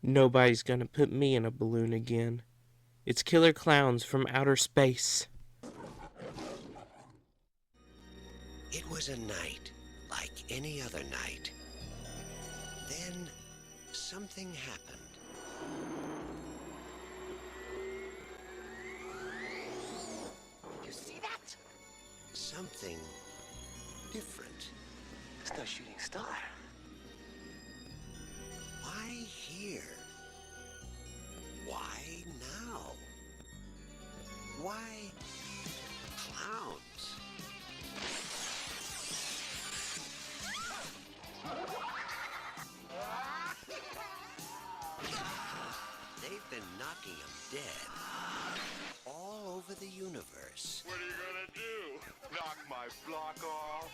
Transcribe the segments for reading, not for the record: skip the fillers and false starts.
Nobody's gonna put me in a balloon again. It's Killer Klowns from Outer Space. It was a night like any other night. Then something happened. You see that? Something different. It's no shooting star. Why here? Why now? Why clowns? They've been knocking them dead all over the universe. What are you gonna do? Knock my block off?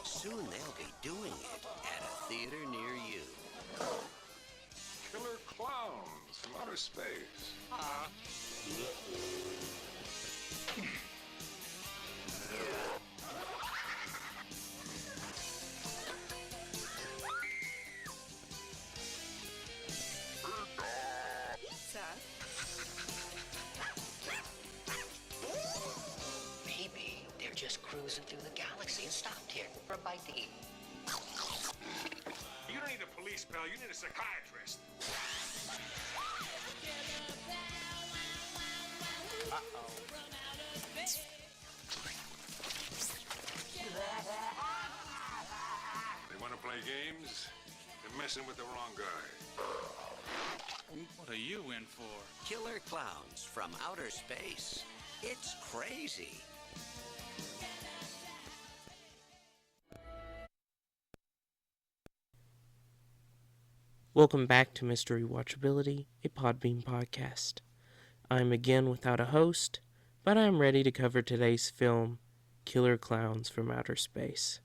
Soon they'll be doing it at a theater near you. Killer Clowns from outer space. Maybe they're just cruising through the galaxy and stopped here for a bite to eat. You don't need a police pal, you need a psychiatrist. They want to play games? They're messing with the wrong guy. What are you in for? Killer Clowns from outer space. It's crazy. Welcome back to Mystery Watchability, a Podbean podcast. I'm again without a host, but I'm ready to cover today's film, Killer Klowns from Outer Space.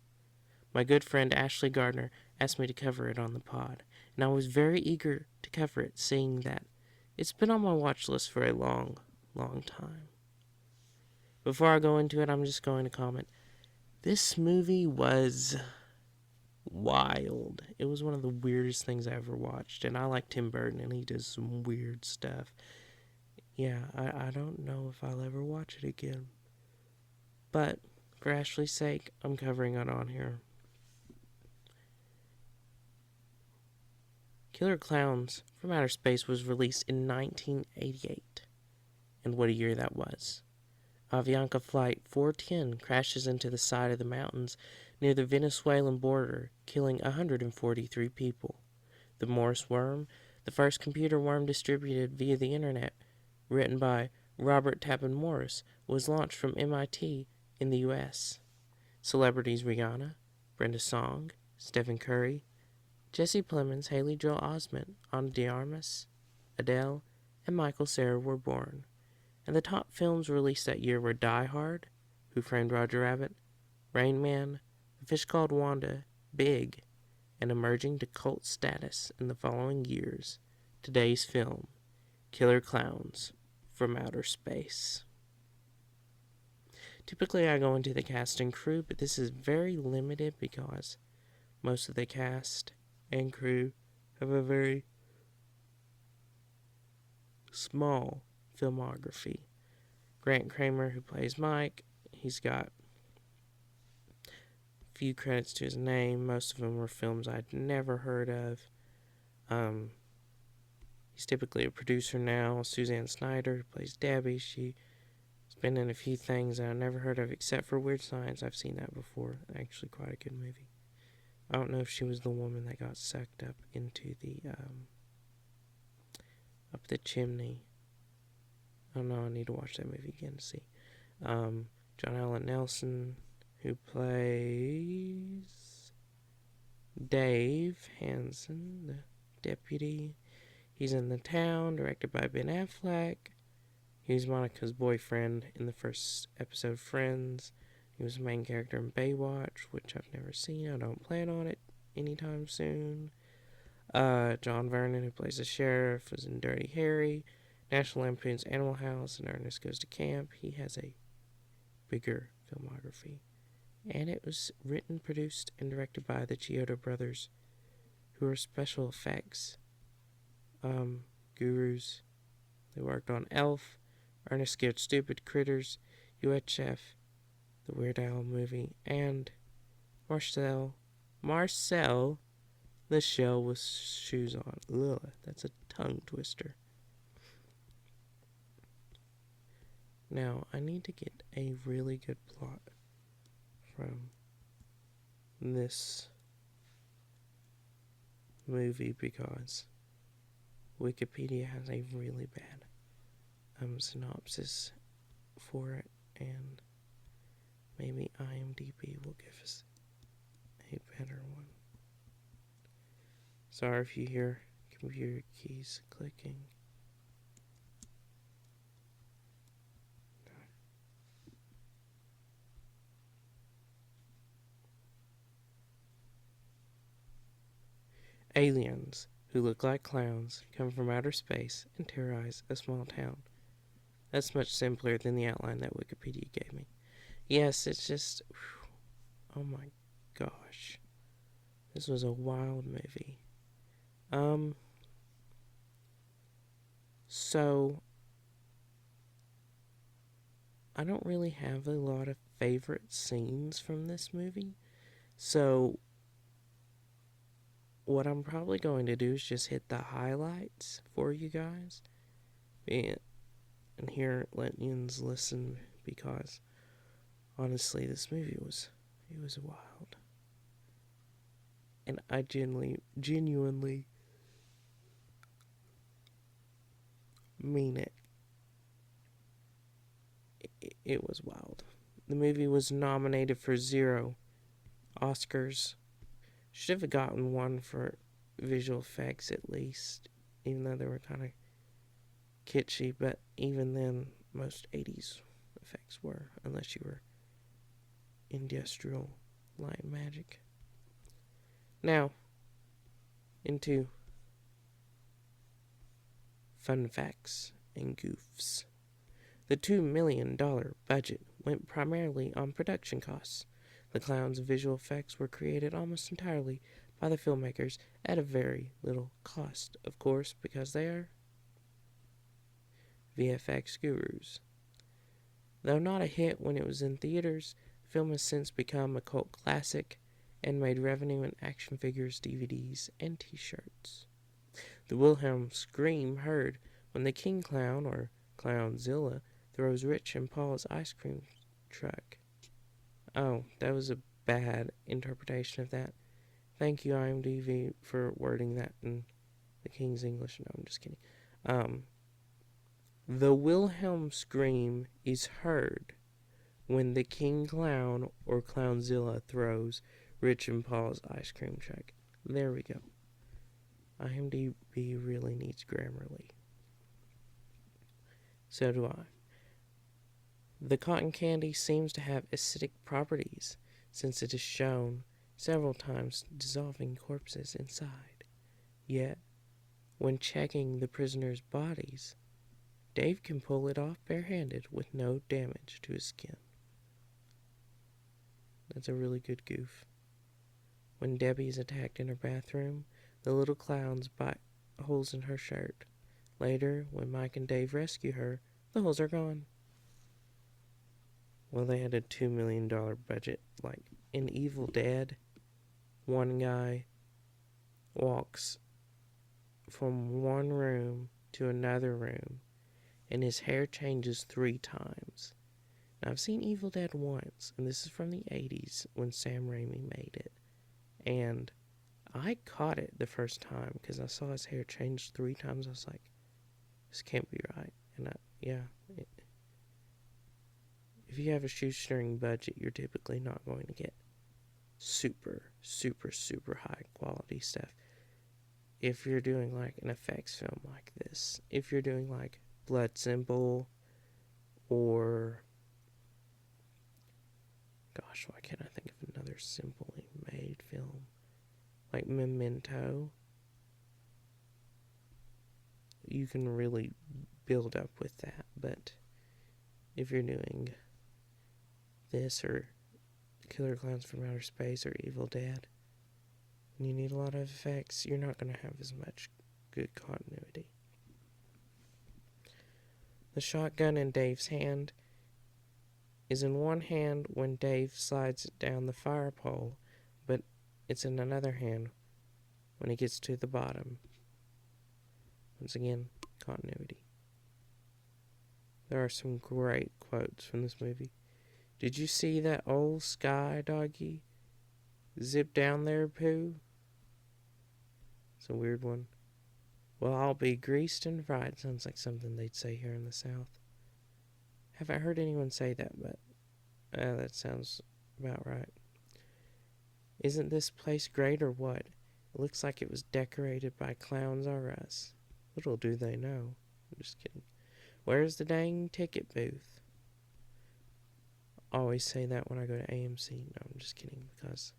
My good friend Ashley Gardner asked me to cover it on the pod, and I was very eager to cover it, seeing that it's been on my watch list for a long, long time. Before I go into it, I'm just going to comment. This movie was wild. It was one of the weirdest things I ever watched, and I like Tim Burton, and he does some weird stuff. Yeah, I don't know if I'll ever watch it again. But, for Ashley's sake, I'm covering it on here. Killer Klowns from Outer Space was released in 1988. And what a year that was. Avianca Flight 410 crashes into the side of the mountains near the Venezuelan border, killing 143 people. The Morse worm, the first computer worm distributed via the internet, written by Robert Tappan Morris, was launched from MIT in the U.S. Celebrities Rihanna, Brenda Song, Stephen Curry, Jesse Plemons, Haley Joel Osment, Ana de Armas, Adele, and Michael Cera were born. And the top films released that year were Die Hard, Who Framed Roger Rabbit, Rain Man, A Fish Called Wanda, Big, and emerging to cult status in the following years, today's film, Killer Klowns from Outer Space. Typically I go into the cast and crew, but this is very limited because most of the cast and crew have a very small filmography. Grant Kramer, who plays Mike, he's got a few credits to his name. Most of them were films I'd never heard of. He's typically a producer now. Suzanne Snyder, who plays Debbie, she's been in a few things I've never heard of except for Weird Science. I've seen that before. Actually quite a good movie. I don't know if she was the woman that got sucked up into the up the chimney. I don't know, I need to watch that movie again to see. John Allen Nelson, who plays Dave Hansen, the deputy. He's in The Town, directed by Ben Affleck. He was Monica's boyfriend in the first episode of Friends. He was the main character in Baywatch, which I've never seen. I don't plan on it anytime soon. John Vernon, who plays the sheriff, was in Dirty Harry, National Lampoon's Animal House, and Ernest Goes to Camp. He has a bigger filmography. And it was written, produced, and directed by the Chiodo brothers, who are special effects gurus. They worked on Elf, Ernest Scared Stupid, Critters, UHF, the Weird Al movie, and Marcel, the Shell with Shoes On. Ugh, that's a tongue twister. Now, I need to get a really good plot from this movie because Wikipedia has a really bad synopsis for it, and maybe IMDb will give us a better one. Sorry if you hear computer keys clicking. Aliens who look like clowns come from outer space and terrorize a small town. That's much simpler than the outline that Wikipedia gave me. Yes, it's just... oh my gosh. This was a wild movie. So... I don't really have a lot of favorite scenes from this movie. So... what I'm probably going to do is just hit the highlights for you guys. And here, let you listen, because honestly, this movie was wild. And I genuinely mean it. It was wild. The movie was nominated for 0 Oscars. Should have gotten 1 for visual effects at least, even though they were kind of kitschy, but even then, most 80s effects were, unless you were industrial light and magic. Now, into fun facts and goofs. The $2 million budget went primarily on production costs. The Klowns' visual effects were created almost entirely by the filmmakers at a very little cost, of course, because they are VFX gurus. Though not a hit when it was in theaters, the film has since become a cult classic and made revenue in action figures, DVDs, and t-shirts. The Wilhelm scream heard when the King Clown, or Clownzilla, throws Rich and Paul's ice cream truck. Oh, that was a bad interpretation of that. Thank you, IMDb, for wording that in the King's English. No, I'm just kidding. The Wilhelm scream is heard when the King Clown, or Clownzilla, throws Rich and Paul's ice cream truck. There we go. IMDb really needs Grammarly. So do I. The cotton candy seems to have acidic properties, since it is shown several times dissolving corpses inside. Yet, when checking the prisoners' bodies, Dave can pull it off barehanded with no damage to his skin. That's a really good goof. When Debbie is attacked in her bathroom, the little clowns bite holes in her shirt. Later, when Mike and Dave rescue her, the holes are gone. Well, they had a $2 million budget. Like in Evil Dead, one guy walks from one room to another room, and his hair changes 3 times. Now, I've seen Evil Dead once, and this is from the 80s when Sam Raimi made it. And I caught it the first time because I saw his hair change 3 times. I was like, this can't be right. And if you have a shoestring budget, you're typically not going to get super, super, super high quality stuff. If you're doing like an effects film like this, if you're doing like Blood Simple, or gosh, why can't I think of another simply made film? Like Memento, you can really build up with that. But if you're doing this or Killer Clowns from Outer Space or Evil Dead, and you need a lot of effects, you're not going to have as much good continuity. The shotgun in Dave's hand is in one hand when Dave slides it down the fire pole, but it's in another hand when he gets to the bottom. Once again, continuity. There are some great quotes from this movie. Did you see that old sky doggy zip down there, Pooh? It's a weird one. Well, I'll be greased and fried. Sounds like something they'd say here in the South. Haven't heard anyone say that, but that sounds about right. Isn't this place great or what? It looks like it was decorated by Clowns R Us. Little do they know. I'm just kidding. Where's the dang ticket booth? I always say that when I go to AMC. No, I'm just kidding, because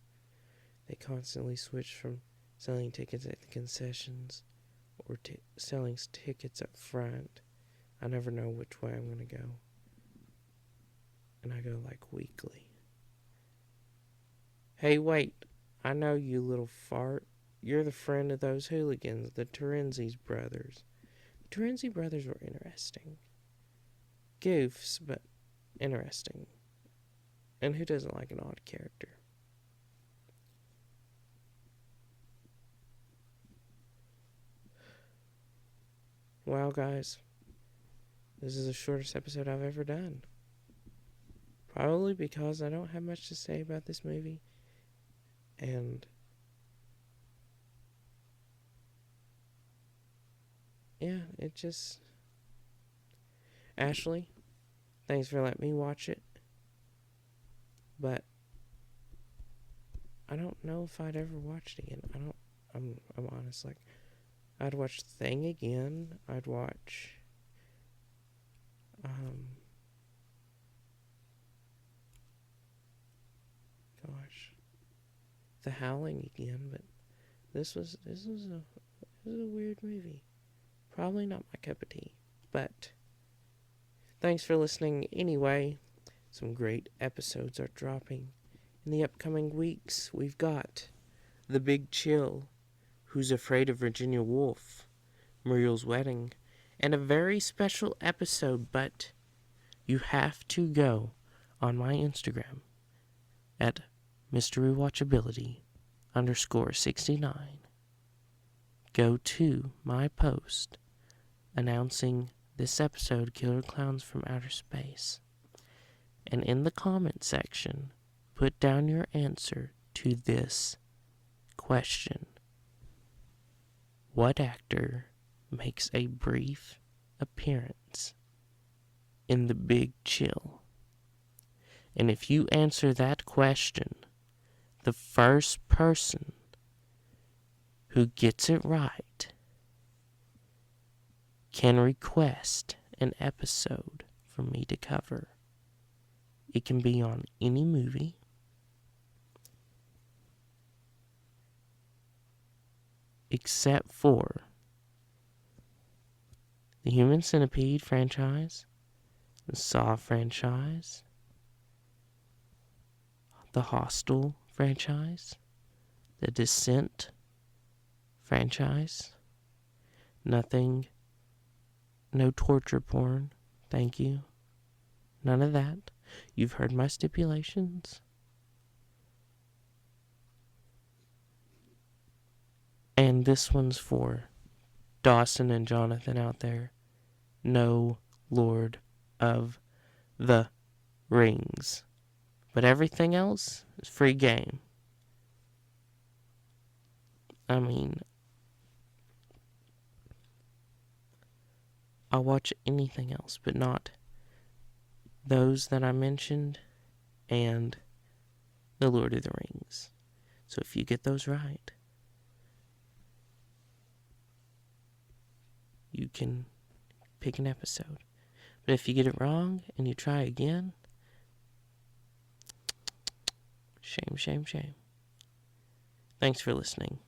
they constantly switch from selling tickets at the concessions or selling tickets up front. I never know which way I'm going to go. And I go like weekly. Hey, wait. I know you, little fart. You're the friend of those hooligans, the Terenzi brothers. The Terenzi brothers were interesting. Goofs, but interesting. And who doesn't like an odd character? Wow, guys. This is the shortest episode I've ever done. Probably because I don't have much to say about this movie. And yeah, it just... Ashley, thanks for letting me watch it. But I don't know if I'd ever watch it again. I'm honest. Like, I'd watch The Thing again. I'd watch The Howling again, but this was a weird movie. Probably not my cup of tea, but thanks for listening anyway. Some great episodes are dropping in the upcoming weeks. We've got The Big Chill, Who's Afraid of Virginia Woolf, Muriel's Wedding, and a very special episode, but you have to go on my Instagram at Re-Watchability_69. Go to my post announcing this episode, Killer Clowns from Outer Space. And in the comment section, put down your answer to this question. What actor makes a brief appearance in The Big Chill? And if you answer that question, the first person who gets it right can request an episode for me to cover. It can be on any movie. Except for the Human Centipede franchise, the Saw franchise, the Hostel franchise, the Descent franchise. Nothing, no torture porn, thank you. None of that. You've heard my stipulations. And this one's for Dawson and Jonathan out there. No Lord of the Rings. But everything else is free game. I mean, I'll watch anything else, but not those that I mentioned and the Lord of the Rings. So if you get those right, you can pick an episode. But if you get it wrong and you try again, shame, shame, shame. Thanks for listening.